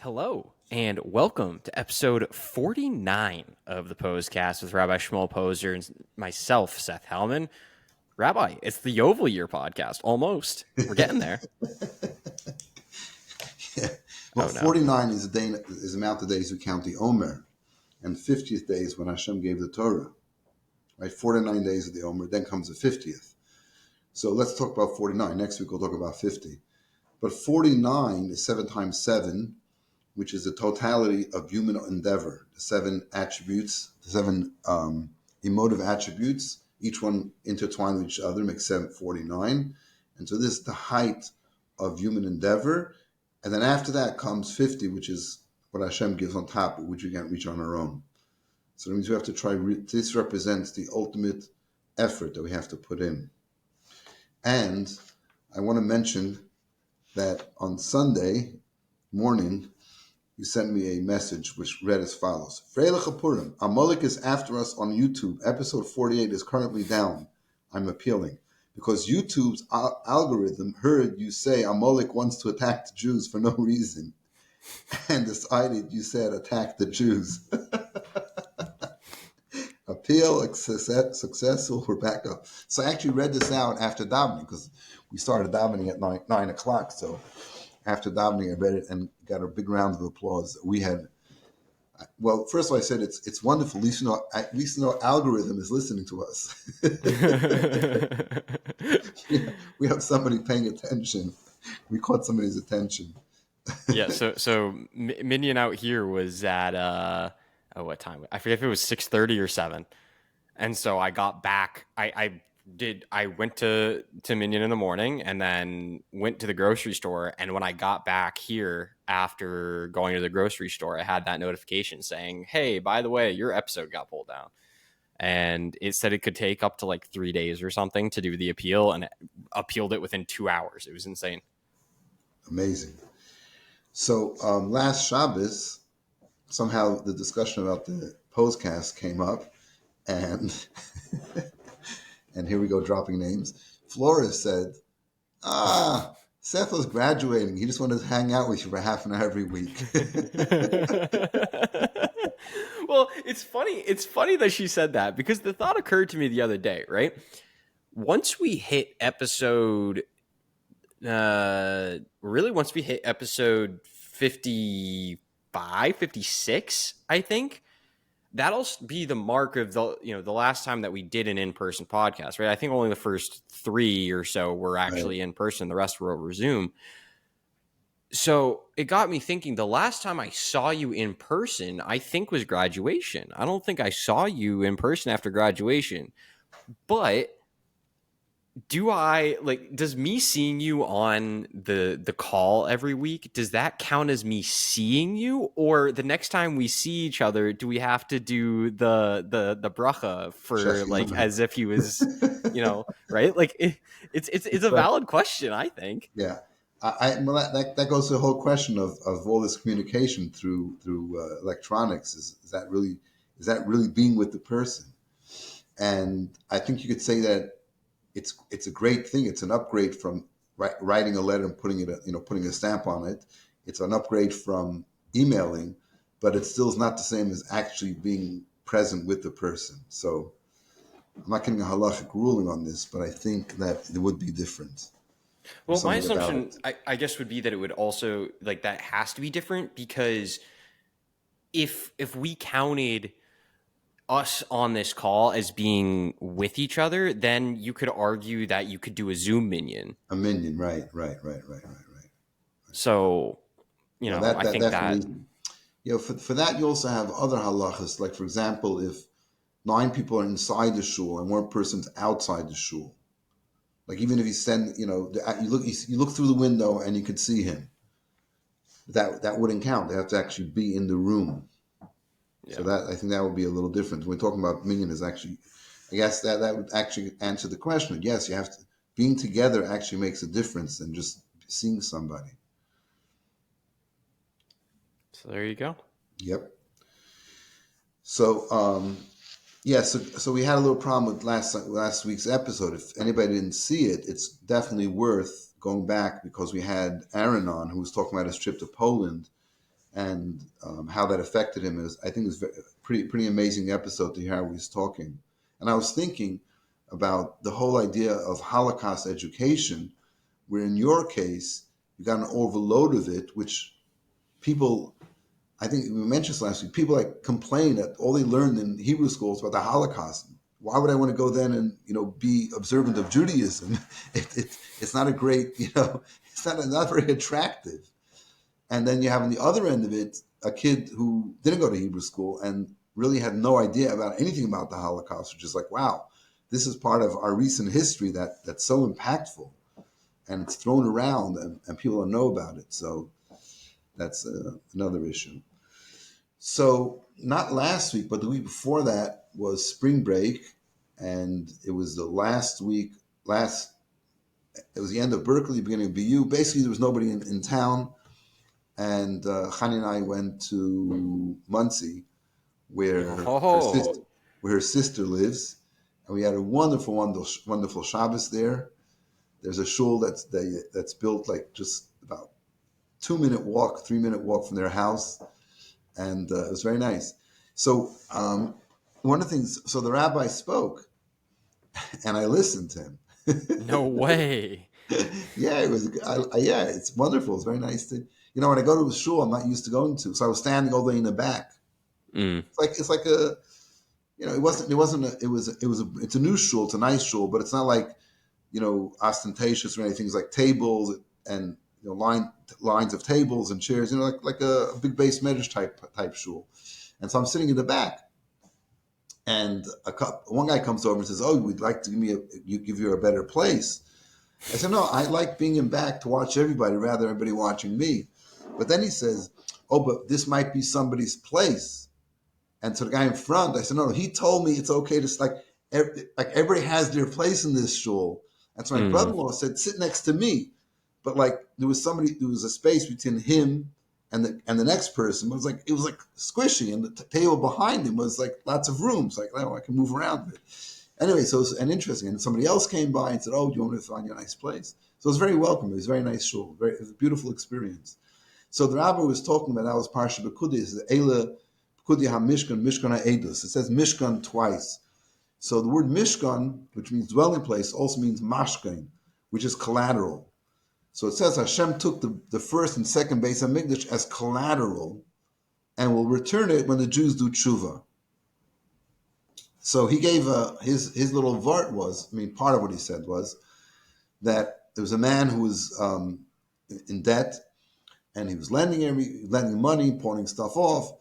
Hello, and welcome to episode 49 of the Pos-cast with Rabbi Shmuel Posner and myself, Seth Hellman. Rabbi, it's the Yovel Year podcast. Almost. We're getting there. Yeah. Well, 49 is the amount of days we count the Omer, and 50th day is when Hashem gave the Torah. Right, 49 days of the Omer, then comes the 50th. So let's talk about 49. Next week we'll talk about 50. But 49 is 7 times 7, which is the totality of human endeavor. The 7 attributes, the 7 emotive attributes, each one intertwined with each other makes 49. And so this is the height of human endeavor. And then after that comes 50, which is what Hashem gives on top, which we can't reach on our own. So that means we have to try, this represents the ultimate effort that we have to put in. And I want to mention that on Sunday morning, you sent me a message which read as follows. Freilich Purim, Amalek is after us on YouTube. Episode 48 is currently down. I'm appealing. Because YouTube's algorithm heard you say Amalek wants to attack the Jews for no reason and decided you said attack the Jews. Appeal, successful, we're back up. So I actually read this out after davening because we started davening at 9 o'clock. So after davening, I read it and got a big round of applause. We had, well, first of all, I said it's wonderful. At least you know algorithm is listening to us. We have somebody paying attention. We caught somebody's attention. Yeah. So Minion out here was at what time? I forget if it was 6:30 or 7. And so I got back. I went to Minion in the morning and then went to the grocery store. And when I got back here after going to the grocery store, I had that notification saying, hey, by the way, your episode got pulled down. And it said it could take up to like 3 days or something to do the appeal, and it appealed it within 2 hours. It was insane. Amazing. So last Shabbos, somehow the discussion about the Pos-cast came up, and and here we go dropping names. Flores said, Seth was graduating. He just wanted to hang out with you for half an hour every week. Well, it's funny. It's funny that she said that because the thought occurred to me the other day, right? Once we hit episode 55, 56, I think, that'll be the mark of the last time that we did an in-person podcast, right? I think only the first 3 or so were actually in person. The rest were over Zoom. So it got me thinking, the last time I saw you in person, I think was graduation. I don't think I saw you in person after graduation, but does me seeing you on the call every week, does that count as me seeing you? Or the next time we see each other, do we have to do the bracha for like as if he was, right? Like it's a valid question, I think. Yeah. Well, that goes to the whole question of all this communication through electronics. Is that really being with the person? And I think you could say that it's a great thing. It's an upgrade from writing a letter and putting a stamp on it. It's an upgrade from emailing, but it still is not the same as actually being present with the person. So I'm not getting a halachic ruling on this, but I think that it would be different. Well, my assumption, I guess, would be that it would also, like, that has to be different because if we counted us on this call as being with each other, then you could argue that you could do a Zoom minion. A minion, right. So, I think that... For that, you also have other halachas. Like, for example, if 9 people are inside the shul and 1 person's outside the shul, like even if you send, you look through the window and you could see him, that wouldn't count. They have to actually be in the room. Yeah. So I think that would be a little different. When we're talking about minyan is actually, I guess that would actually answer the question. Yes, you have to, being together actually makes a difference than just seeing somebody. So there you go. Yep. So, so we had a little problem with last week's episode. If anybody didn't see it, it's definitely worth going back because we had Aaron on who was talking about his trip to Poland. and how that affected him. I think it was pretty amazing episode to hear how he was talking. And I was thinking about the whole idea of Holocaust education, where in your case, you got an overload of it, which people, I think we mentioned this last week, people like complain that all they learned in Hebrew schools about the Holocaust. Why would I want to go then and be observant of Judaism? It's not a great, it's not very attractive. And then you have on the other end of it a kid who didn't go to Hebrew school and really had no idea about anything about the Holocaust, which is like, wow, this is part of our recent history that's so impactful, and it's thrown around and people don't know about it. So that's another issue. So not last week, but the week before that was spring break, and it was the last week. It was the end of Berkeley, beginning of BU. Basically, there was nobody in town, and Chani and I went to Muncie, where her sister lives, and we had a wonderful, wonderful, wonderful Shabbos there. There's a shul that's built like just about 3-minute walk from their house. And it was very nice. So one of the things, so the rabbi spoke, and I listened to him. No way. Yeah, it was. Yeah, it's wonderful. It's very nice to, when I go to a shul, I'm not used to going to, so I was standing all the way in the back. It's like a, it's a new shul. It's a nice shul, but it's not like, ostentatious or anything. It's like tables and lines of tables and chairs, like a big base medrash type shul. And so I'm sitting in the back, and one guy comes over and says, "Oh, we'd like to give you a better place." I said, "No, I like being in back to watch everybody rather than everybody watching me." But then he says, "Oh, but this might be somebody's place." And so the guy in front, I said, "No, he told me it's okay to everybody has their place in this shul." And so my brother-in-law said, "Sit next to me." But there was a space between him and the next person. It was like squishy, and the table behind him was like lots of rooms. Like, I can move around a bit. Anyway, so it was interesting. And somebody else came by and said, "Oh, do you want me to find you a nice place?" So it was very welcome. It was a very nice shul. It was a beautiful experience. So the rabbi was talking about, that was parsha B'kudi. It says, Eila B'kudi HaMishkan, Mishkan HaEdus. It says Mishkan twice. So the word Mishkan, which means dwelling place, also means mashkan, which is collateral. So it says Hashem took the first and second Beis HaMikdash as collateral and will return it when the Jews do tshuva. So he gave his little vart part of what he said was that there was a man who was in debt, and he was lending money, pawning stuff off,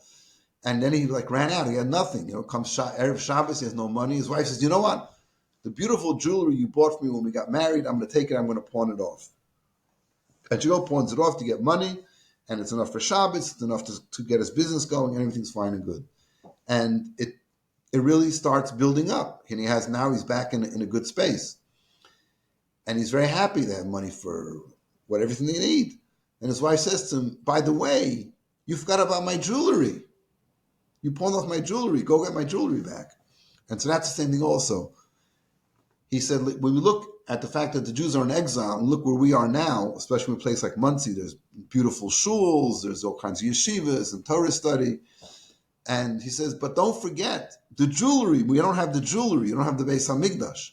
and then he ran out. He had nothing. Comes Erev Shabbos, he has no money. His wife says, "You know what? The beautiful jewelry you bought for me when we got married, I'm going to take it. I'm going to pawn it off." And she pawns it off to get money, and it's enough for Shabbos. It's enough to get his business going, and everything's fine and good. And it really starts building up, and he's back in a good space, and he's very happy to have money for everything they need. And his wife says to him, "By the way, you forgot about my jewelry. You pawned off my jewelry. Go get my jewelry back." And so that's the same thing also. He said, when we look at the fact that the Jews are in exile, and look where we are now, especially in a place like Muncie, there's beautiful shuls, there's all kinds of yeshivas and Torah study. And he says, but don't forget the jewelry. We don't have the jewelry. You don't have the Beis HaMikdash.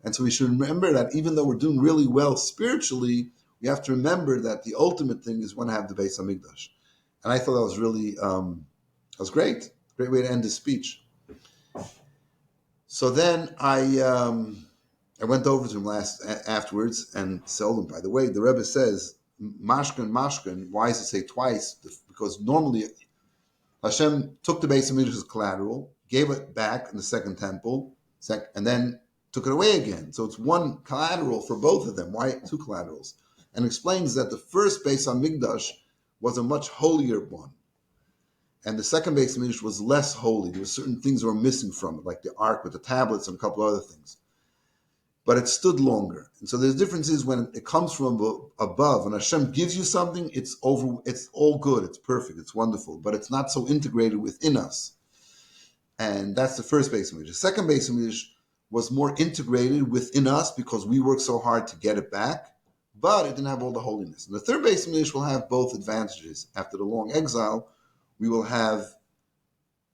And so we should remember that even though we're doing really well spiritually, we have to remember that the ultimate thing is when I have the Beis HaMikdash. And I thought that was really, that was great. Great way to end the speech. So then I went over to him afterwards and told him, by the way, the Rebbe says, mashkan, why does it say twice? Because normally Hashem took the Beis HaMikdash as collateral, gave it back in the second temple, and then took it away again. So it's one collateral for both of them. Why two collaterals? And explains that the first Beis HaMikdash was a much holier one. And the second Beis HaMikdash was less holy. There were certain things that were missing from it, like the ark with the tablets and a couple other things. But it stood longer. And so there's differences when it comes from above. When Hashem gives you something, it's all good, it's perfect, it's wonderful. But it's not so integrated within us. And that's the first Beis HaMikdash. The second Beis HaMikdash was more integrated within us because we worked so hard to get it back. but it didn't have all the holiness. And the third Beis Hamikdash will have both advantages. After the long exile, we will have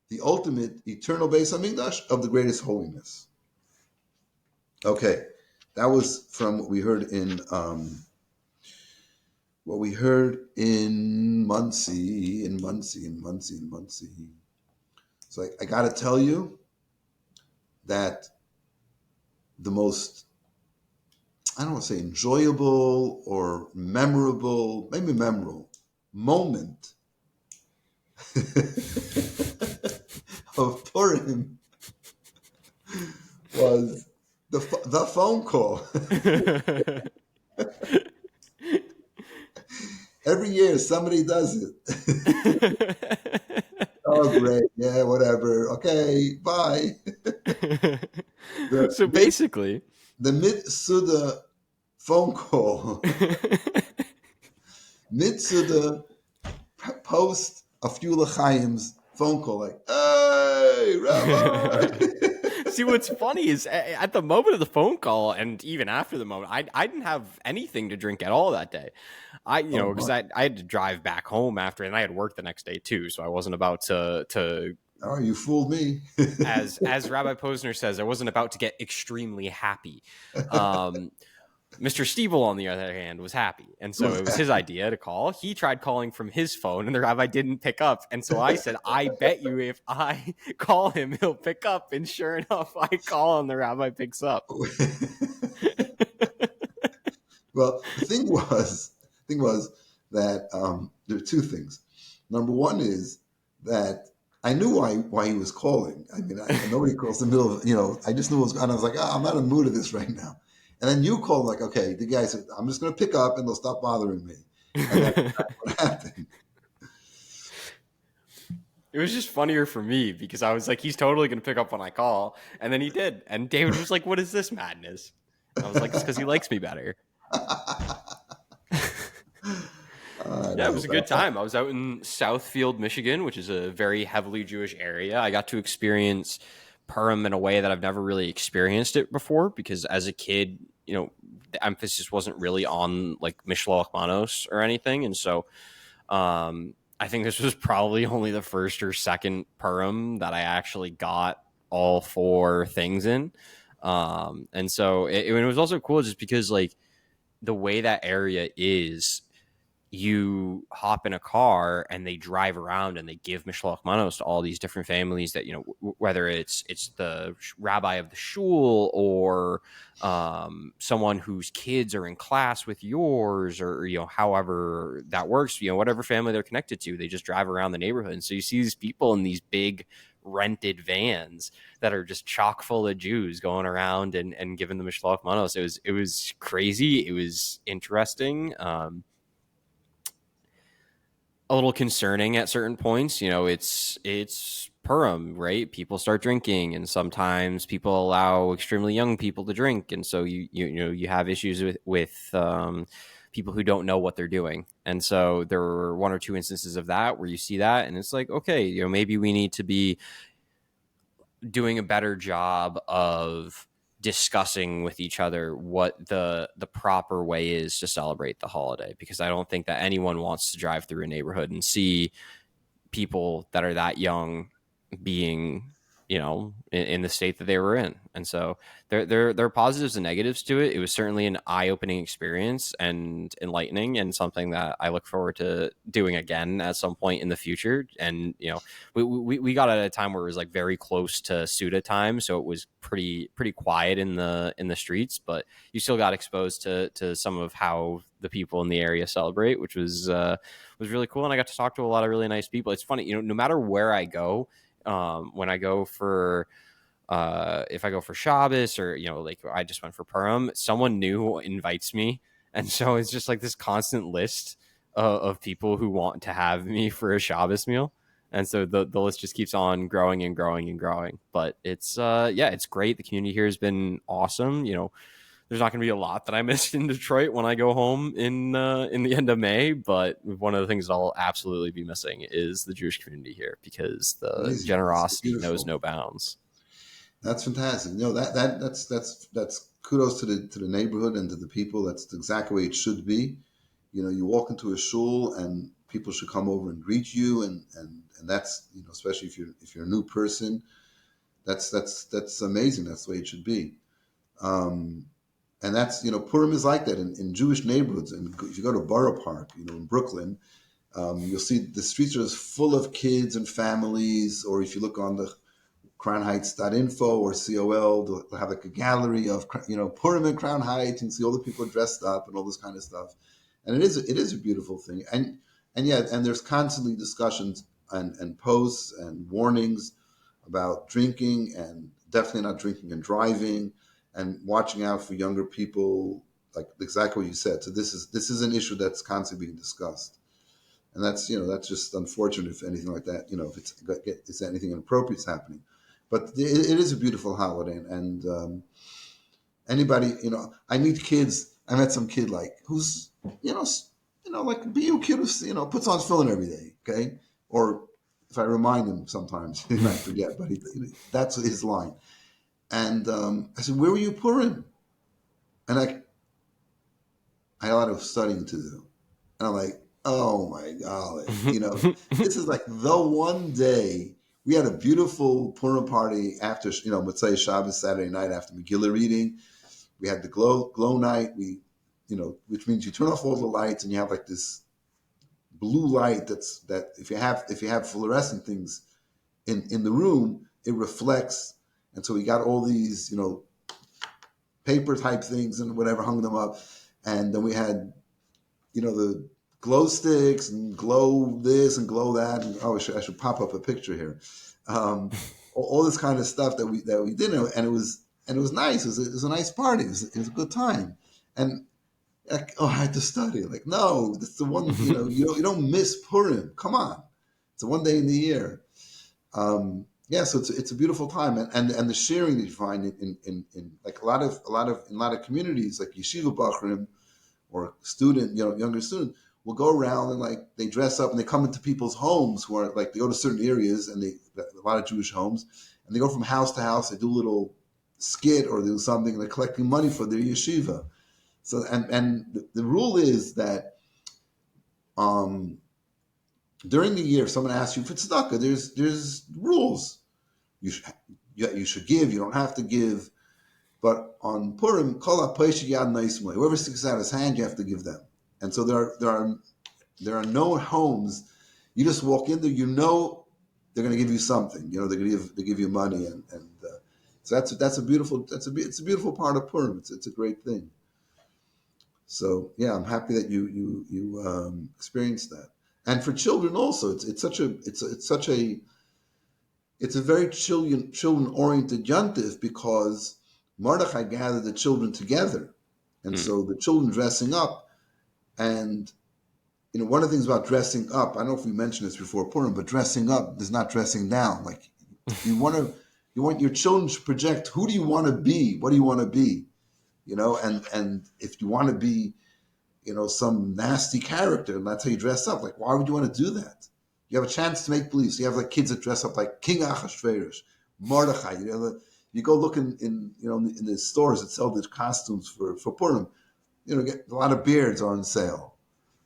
the ultimate eternal Beis Hamikdash of the greatest holiness. Okay, that was from what we heard in Muncie. So I got to tell you that the most, I don't want to say enjoyable or memorable, maybe memorable moment of Purim was the phone call. Every year somebody does it. Oh, great. Yeah, whatever. Okay, bye. So basically, the Mid-Suda phone call. Mid-Suda post a few L'chaim's phone call, like, hey, Rabbi. See, what's funny is at the moment of the phone call, and even after the moment, I didn't have anything to drink at all that day. Because I had to drive back home after, and I had work the next day too, so I wasn't about to. Oh, you fooled me. as Rabbi Posner says, I wasn't about to get extremely happy. Mr. Stiebel, on the other hand, was happy. And so it was his idea to call. He tried calling from his phone, and the rabbi didn't pick up. And so I said, I bet you if I call him, he'll pick up. And sure enough, I call and the rabbi picks up. Well, the thing was that there are two things. Number one is that I knew why he was calling. I mean, nobody calls in the middle of, I just knew what was going on. I was like, I'm not in the mood of this right now. And then you called like, okay, the guy said, I'm just going to pick up and they'll stop bothering me. And that's what happened. It was just funnier for me because I was like, he's totally going to pick up when I call. And then he did. And David was like, what is this madness? And I was like, it's because he likes me better. Yeah, it was a good time. I was out in Southfield, Michigan, which is a very heavily Jewish area. I got to experience Purim in a way that I've never really experienced it before, because as a kid, the emphasis wasn't really on like Mishloach Manos or anything. And so I think this was probably only the first or second Purim that I actually got all four things in. And so it was also cool just because like the way that area is, you hop in a car and they drive around and they give Mishloach Manos to all these different families that, whether it's the rabbi of the shul or someone whose kids are in class with yours, or, however that works, whatever family they're connected to, they just drive around the neighborhood. And so you see these people in these big rented vans that are just chock full of Jews going around and giving the Mishloach Manos. It was crazy. It was interesting. A little concerning at certain points. It's Purim, right? People start drinking, and sometimes people allow extremely young people to drink, and so you have issues with people who don't know what they're doing. And so there were one or two instances of that where you see that, and it's like, okay, maybe we need to be doing a better job of discussing with each other what the proper way is to celebrate the holiday, because I don't think that anyone wants to drive through a neighborhood and see people that are that young being, in the state that they were in. And so there are positives and negatives to it. It was certainly an eye-opening experience and enlightening, and something that I look forward to doing again at some point in the future. And we got at a time where it was like very close to Suda time, so it was pretty quiet in the streets, but you still got exposed to some of how the people in the area celebrate, which was really cool. And I got to talk to a lot of really nice people. It's funny, no matter where I go, when I go for if I go for Shabbos, or like I just went for Purim, someone new invites me, and so it's just like this constant list of people who want to have me for a Shabbos meal, and so the list just keeps on growing and growing and growing. But it's it's great. The community here has been awesome. There's not going to be a lot that I missed in Detroit when I go home in the end of May, but one of the things that I'll absolutely be missing is the Jewish community here, because the generosity knows no bounds. That's fantastic. That's kudos to the neighborhood and to the people. That's exactly the way it should be. You walk into a shul and people should come over and greet you, and that's, especially if you're a new person, that's amazing. That's the way it should be. And that's, Purim is like that in Jewish neighborhoods. And if you go to Borough Park, in Brooklyn, you'll see the streets are just full of kids and families. Or if you look on the crownheights.info or COL, they'll have like a gallery of, Purim in Crown Heights, and see all the people dressed up and all this kind of stuff. And it is a beautiful thing. And there's constantly discussions and posts and warnings about drinking, and definitely not drinking and driving, and watching out for younger people, like exactly what you said. So this is an issue that's constantly being discussed. And that's just unfortunate if anything like that, if it's anything inappropriate is happening. But it is a beautiful holiday, and anybody, I meet kids. I met some kid who's, like a BU kid who, puts on tefillin every day, okay? Or if I remind him sometimes, he might forget, but that's his line. And I said, "Where were you Purim?" And I had a lot of studying to do. And I'm like, oh my God, this is like the one day. We had a beautiful Purim party after, Motzei Shabbos, Saturday night after Megillah reading. We had the glow night. Which means you turn off all the lights and you have like this blue light that if you have fluorescent things in the room, it reflects. And so we got all these, paper type things and whatever, hung them up. And then we had, the glow sticks and glow this and glow that. And I should pop up a picture here. All this kind of stuff that we did, and it was nice. It was a nice party. It was a good time. And I had to study. Like, no, that's the one. You don't miss Purim. Come on, it's the one day in the year. So it's a beautiful time, and the sharing that you find in like a lot of communities, like yeshiva bachrim or younger student will go around and like they dress up and they come into people's homes who are like, they go to certain areas, and a lot of Jewish homes, and they go from house to house. They do a little skit or they do something, and they're collecting money for their yeshiva. So and the rule is that during the year, if someone asks you for tzedakah, there's rules. You should give. You don't have to give. But on Purim, whoever sticks out his hand, you have to give them. And so there are no homes. You just walk in there, they're going to give you something. They're going to give you money, and so that's a beautiful part of Purim. It's a great thing. So yeah, I'm happy that you experienced that. And for children also, it's a very children oriented yontif, because Mordechai gathered the children together, and so the children dressing up. And one of the things about dressing up, I don't know if we mentioned this before Purim, but dressing up is not dressing down. Like you want your children to project, who do you want to be? What do you want to be? And if you want to be, some nasty character, and that's how you dress up. Like, why would you want to do that? You have a chance to make believe. So you have like kids that dress up like King Achashverosh, Mordechai. You go look in the stores that sell the costumes for Purim. Get a lot of beards are on sale,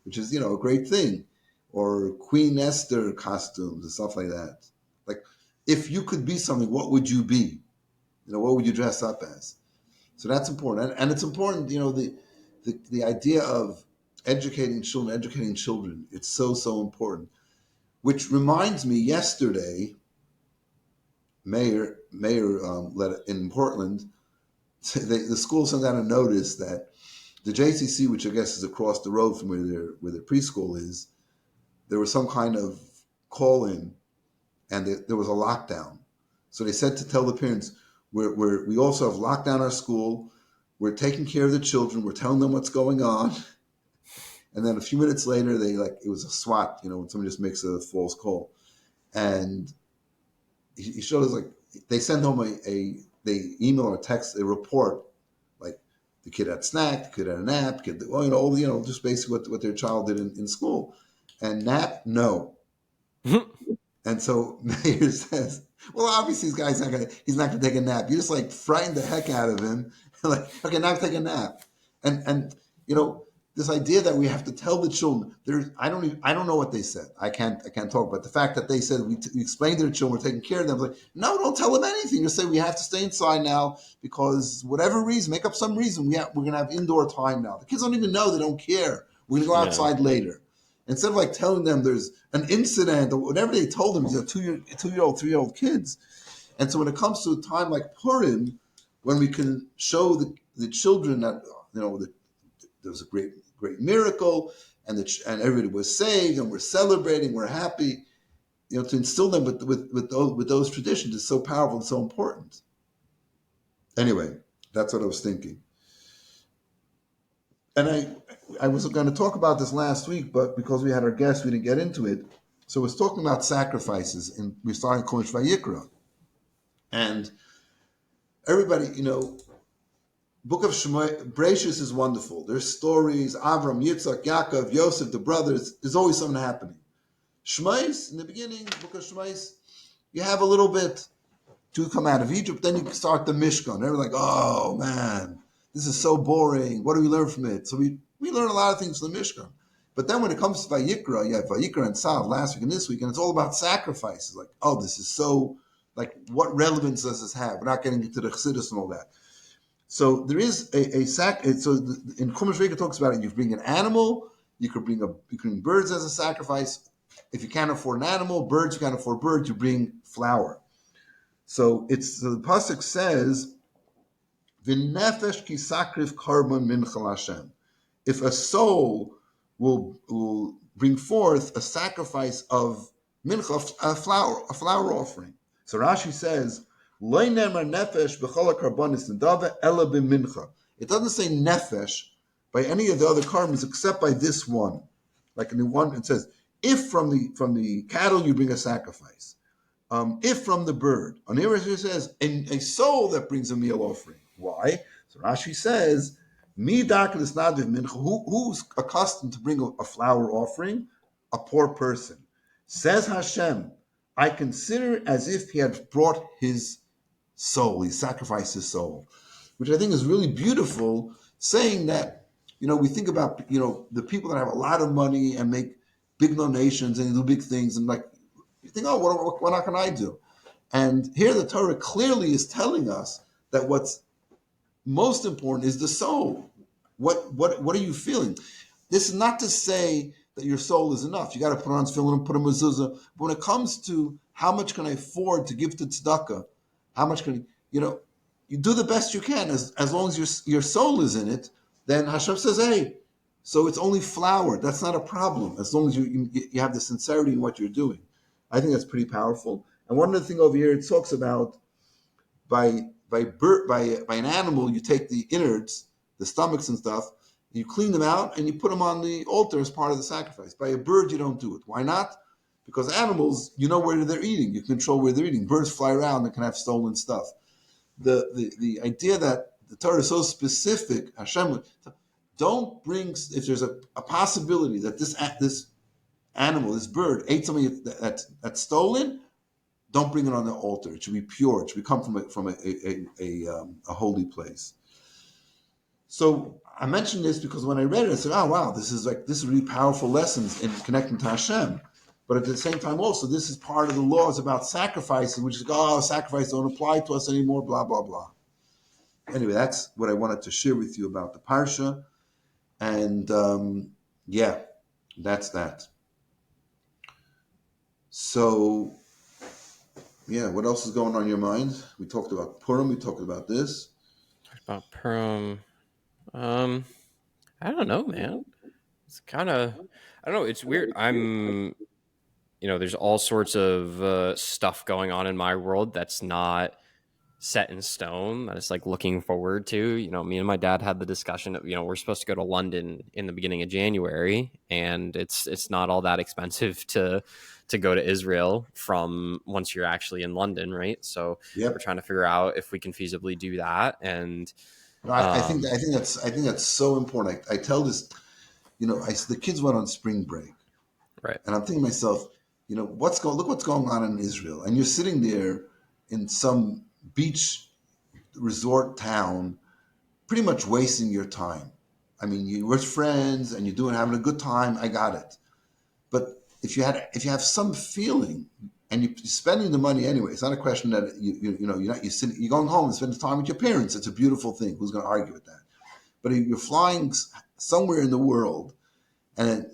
which is a great thing, or Queen Esther costumes and stuff like that. Like, if you could be something, what would you be? What would you dress up as? So that's important, and it's important. The idea of educating children. It's so important. Which reminds me, yesterday, Mayor in Portland, the school sent out a notice that the JCC, which I guess is across the road from where their preschool is, there was some kind of call-in, and there was a lockdown. So they said to tell the parents, we also have locked down our school. We're taking care of the children. We're telling them what's going on. And then a few minutes later, it was a SWAT, when somebody just makes a false call. And he showed us, they send home they email or text a report, like the kid had snack, the kid had a nap, just basically what their child did in school. And nap, no. And so Mayor says, well, obviously he's not gonna take a nap. You just frightened the heck out of him, Like, okay, now take a nap. And this idea that we have to tell the children, I don't know what they said. I can't talk. But the fact that they said we explained to the children, we're taking care of them. Like, no, don't tell them anything. Just say we have to stay inside now because whatever reason, make up some reason. We're going to have indoor time now. The kids don't even know. They don't care. We're going to go outside later. Instead of like telling them there's an incident or whatever they told them, these are 2-year-old, 3-year-old kids. And so when it comes to a time like Purim, when we can show the children that that there was a great miracle and everybody was saved and we're celebrating, we're happy, to instill them with those traditions is so powerful and so important. Anyway, that's what I was thinking. And I was going to talk about this last week, but because we had our guest, we didn't get into it. So I was talking about sacrifices, and we're starting Chumash Vayikra. And everybody, Book of Bereshis is wonderful. There's stories, Avram, Yitzhak, Yaakov, Yosef, the brothers. There's always something happening. Shmais, in the beginning, Book of Shmais, you have a little bit to come out of Egypt. Then you start the Mishkan. They're like, oh man, this is so boring. What do we learn from it? So we learn a lot of things from the Mishkan. But then when it comes to Vayikra, you have Vayikra and Sav last week and this week, and it's all about sacrifices. Like, oh, this is so, like, what relevance does this have? We're not getting into the Chassidus and all that. So there is a sac. So in Chumash Vayikra talks about it. You bring an animal. You could bring birds as a sacrifice. If you can't afford an animal, birds, you can't afford birds, you bring flour. So the pasuk says, "V'nefesh ki sakrif karban minchal Hashem." If a soul will bring forth a sacrifice of mincha, a flour offering. So Rashi says, "Lo nemar nefesh b'chol karbanis nedava ela b'mincha." It doesn't say nefesh by any of the other carbons except by this one. Like in the one, it says, if from the cattle you bring a sacrifice, if from the bird. On here it says, a soul that brings a meal offering. Why? So Rashi says, who's accustomed to bring a flour offering? A poor person. Says Hashem, I consider it as if he had brought his soul, he sacrificed his soul, which I think is really beautiful, saying that, we think about, the people that have a lot of money and make big donations and do big things, and like, you think, oh, what can I do? And here the Torah clearly is telling us that what's most important is the soul. What are you feeling? This is not to say that your soul is enough. You got to put on tefillin and put a mezuzah. But when it comes to how much can I afford to give to tzedakah, how much can you do the best you can as long as your soul is in it. Then Hashem says, hey, so it's only flour. That's not a problem as long as you have the sincerity in what you're doing. I think that's pretty powerful. And one other thing over here, it talks about by an animal, you take the innards, the stomachs and stuff, you clean them out and you put them on the altar as part of the sacrifice. By a bird, you don't do it. Why not? Because animals, you know where they're eating. You control where they're eating. Birds fly around and can have stolen stuff. The idea that the Torah is so specific, Hashem, don't bring, if there's a possibility that this animal, this bird, ate something that's stolen, don't bring it on the altar. It should be pure. It should come from a holy place. So I mentioned this because when I read it, I said, oh, wow, this is really powerful lessons in connecting to Hashem. But at the same time also, this is part of the laws about sacrifices, which is, sacrifice don't apply to us anymore, blah, blah, blah. Anyway, that's what I wanted to share with you about the parsha. And that's that. So, what else is going on in your mind? We talked about Purim. We talked about this. About Purim. I don't know, man. It's kind of, I don't know. It's weird. There's all sorts of stuff going on in my world that's not set in stone, that is like looking forward to. Me and my dad had the discussion of, we're supposed to go to London in the beginning of January, and it's not all that expensive to go to Israel from once you're actually in London, right? So We're trying to figure out if we can feasibly do that. And I think that's so important. I tell this, the kids went on spring break, right? And I'm thinking to myself, look what's going on in Israel, and you're sitting there in some beach resort town pretty much wasting your time. I mean, you're with friends and you're having a good time. I got it. But if you have some feeling and you're spending the money anyway, it's not a question that you're going home and spending time with your parents. It's a beautiful thing. Who's going to argue with that? But if you're flying somewhere in the world and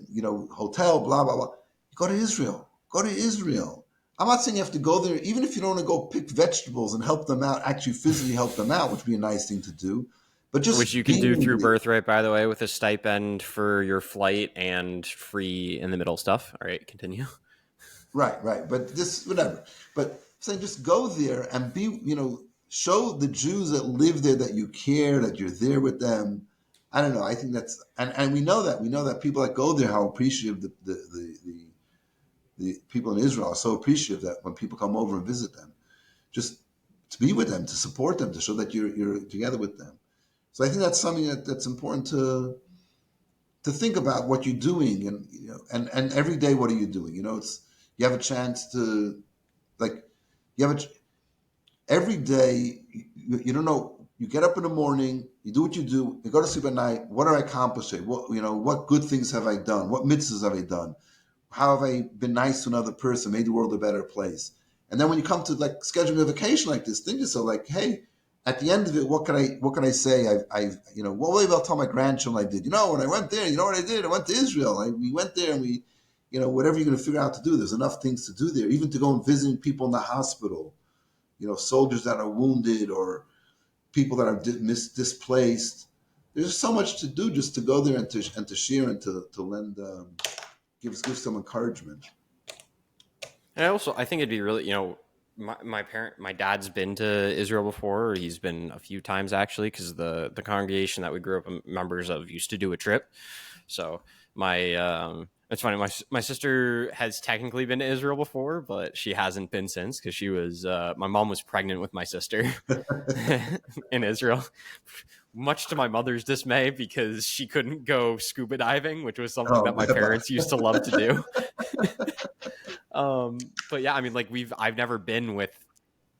hotel, blah blah blah, go to Israel. Go to Israel. I'm not saying you have to go there, even if you don't want to go pick vegetables and help them out, actually physically help them out, which would be a nice thing to do. But just which you can do through Birthright, by the way, with a stipend for your flight and free in the middle stuff. All right, continue. Right. But this, whatever. But saying just go there and show the Jews that live there that you care, that you're there with them. I don't know. I think that's, and we know that people that go there, how appreciative the people in Israel are so appreciative that when people come over and visit them, just to be with them, to support them, to show that you're together with them. So I think that's something that's important to think about what you're doing, and every day, what are you doing? You have a chance to, every day, you don't know, you get up in the morning, you do what you do, you go to sleep at night, what are I accomplishing? What good things have I done? What mitzvahs have I done? How have I been nice to another person, made the world a better place? And then when you come to scheduling a vacation like this, think to yourself hey, at the end of it, what can I say? What will I tell my grandchildren I did? When I went there, you know what I did? I went to Israel. We went there and we, whatever you're going to figure out to do, there's enough things to do there, even to go and visit people in the hospital, soldiers that are wounded or people that are displaced. There's so much to do just to go there and to share and to lend, give some encouragement. And I think it'd be really, my dad's been to Israel before. He's been a few times actually, because the congregation that we grew up members of used to do a trip. So it's funny. My sister has technically been to Israel before, but she hasn't been since, because she was my mom was pregnant with my sister in Israel, much to my mother's dismay, because she couldn't go scuba diving, which was something that my parents used to love to do. But yeah, I mean, I've never been with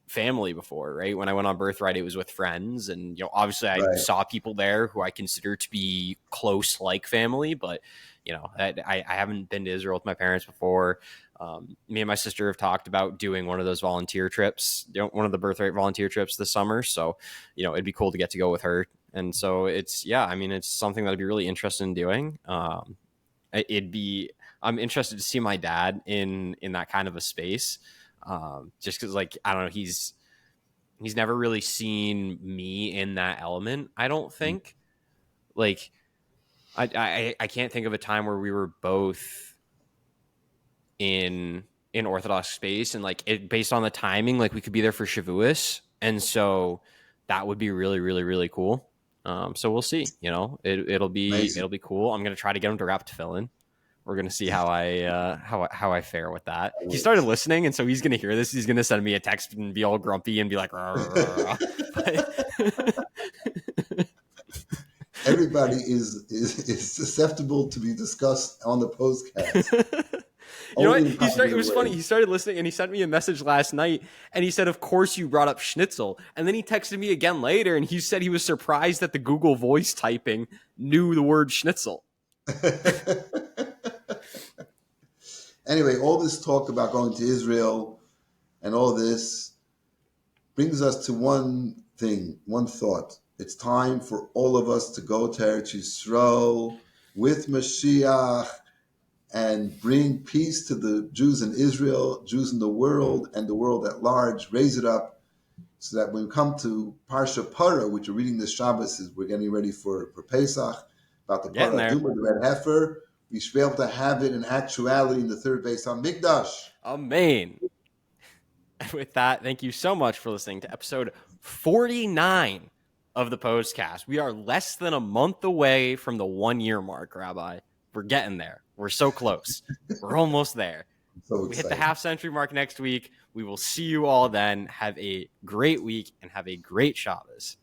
family before, right? When I went on Birthright, it was with friends, and obviously I saw people there who I consider to be close, like family, but I haven't been to Israel with my parents before. Me and my sister have talked about doing one of those volunteer trips, one of the Birthright volunteer trips this summer. So, it'd be cool to get to go with her. And so it's something that I'd be really interested in doing. I'm interested to see my dad in that kind of a space. Just because, I don't know, he's never really seen me in that element, I don't think. I can't think of a time where we were both in Orthodox space, and based on the timing, we could be there for Shavuos, and so that would be really, really, really cool. So we'll see. It'll be cool. I'm gonna try to get him to wrap tefillin. We're gonna see how I fare with that. He started listening, and so he's gonna hear this. He's gonna send me a text and be all grumpy and be like, rah, rah, rah. Everybody is susceptible to be discussed on the Pos-cast. You know what? It was funny. He started listening and he sent me a message last night and he said, "Of course you brought up schnitzel." And then he texted me again later and he said he was surprised that the Google voice typing knew the word schnitzel. Anyway, all this talk about going to Israel and all this brings us to one thing, one thought. It's time for all of us to go to Eretz Yisrael with Mashiach and bring peace to the Jews in Israel, Jews in the world, and the world at large. Raise it up so that when we come to Parsha Parah, which we're reading this Shabbos, we're getting ready for Pesach, about the Parah Duma, the red heifer, we should be able to have it in actuality in the third Beis HaMikdash. Amen. With that, thank you so much for listening to episode 49 of the Pos-cast. We are less than a month away from the 1 year mark, Rabbi. We're getting there. We're so close. We're almost there. We hit the half century mark next week. We will see you all then. Have a great week and have a great Shabbos.